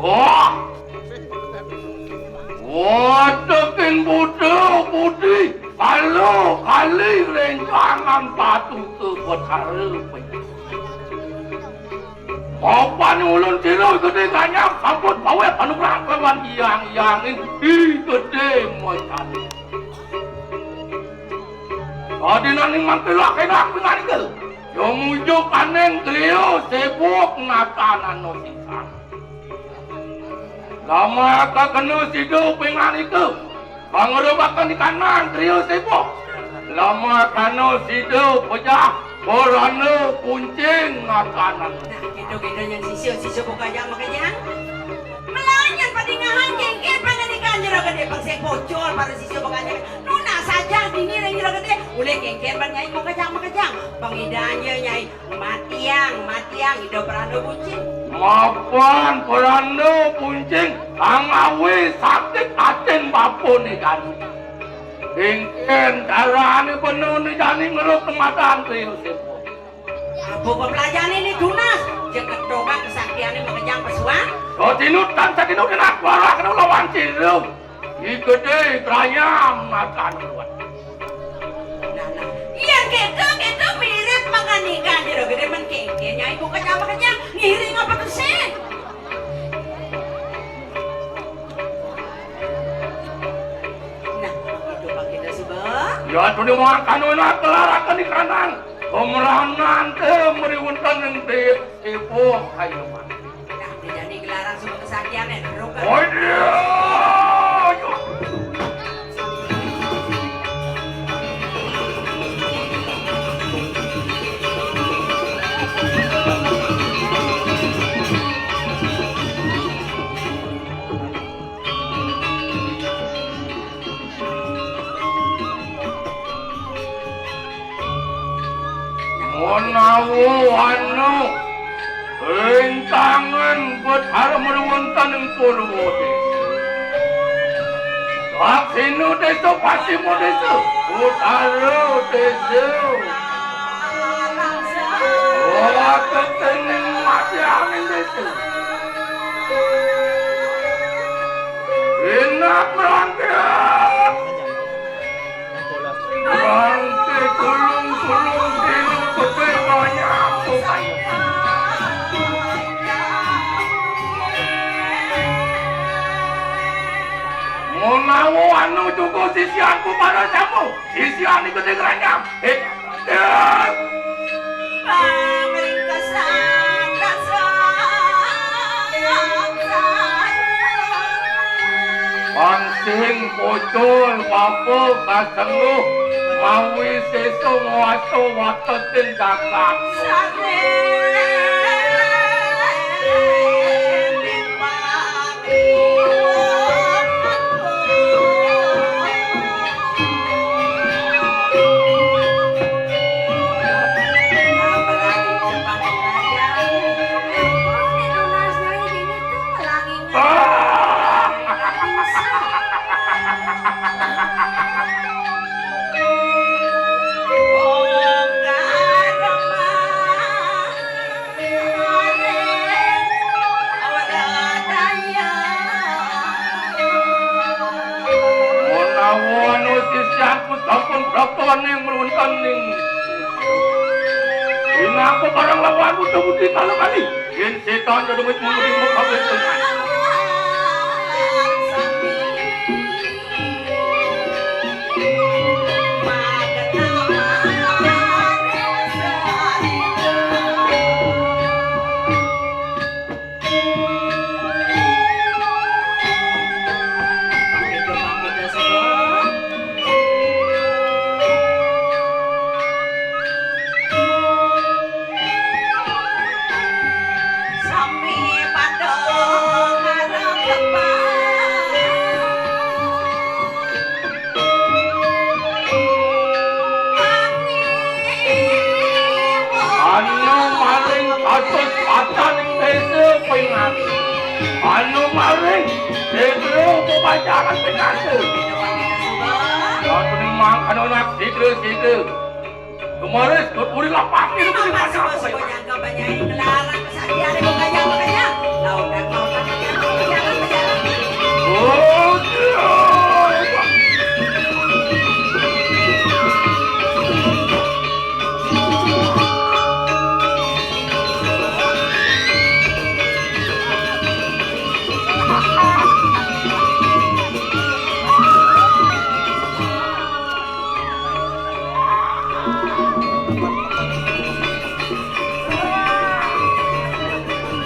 Wah. Watekin budi kalau kali rencangan batu ke kotare. Papan ulun siro gede kanya sambut bawa panugrah kewan yang gede macam. Tadi nani mantelak enak dengan itu. Yang mujuk kaneng Clio sibuk natanan nosisan. Lama kakenu hidup dengan itu. Pangerobakan di kanan Clio sibuk. Lama kanu hidup pejah. Korana kuncing natanan. Nah, gitu-gitu yang sisyo bukannya makanya. Melanyan padingahan kengket panganikan jero gede pangsek bocor para sisyo bukannya. Nuna saja dingiring jero gede. Ule kengket pan nyai mau kejang. Pangidanya nyai matiang hidup perando buncing. Mapan perando buncing angawi sakit aten bapun ikan. Kengket darahnya penuh ni jani ngeruk kemataan Clio sibuk. Buku pelajaran ini dunas. Jeng kedokak kesaktiannya mengejang pesuang. Satinut enak warah kena lawan cilu. Igede kerayam makan luar. Nah. Yang gitu mirip menganikan jero gede menkengkenya ibu kejang ngiring apa tuh sen? Nah, begitu Pak kita sebab. Ya tu dia makan nak kelarakan di kanan. Pemeranan meriwuntan yang ibu kayu mah. Nah, jadi gelaran semua kesaktiannya roka. Oh dia. Menawu anu rintangan berharap meruntan yang purwo Aksinu desu pasimu desu utara desu wah ketening mati angin desu enak merangkak merangkak kulung kinu kepepanya aku kayu Menawu anu cukup sisianku pada kamu sisian itu dengannya Pangsing pocol wapo kasenglu mawi seso wato watetin kakak Sampun perempuan yang meruntan ning. Ini aku barang lawan butuh-butuh kalau kali. Yen setan jadi mesti muka betul. Anu maring, segera kebacaran pengantin. Kau ni mang anu nak segera. Kemarin kau puri lapak ni.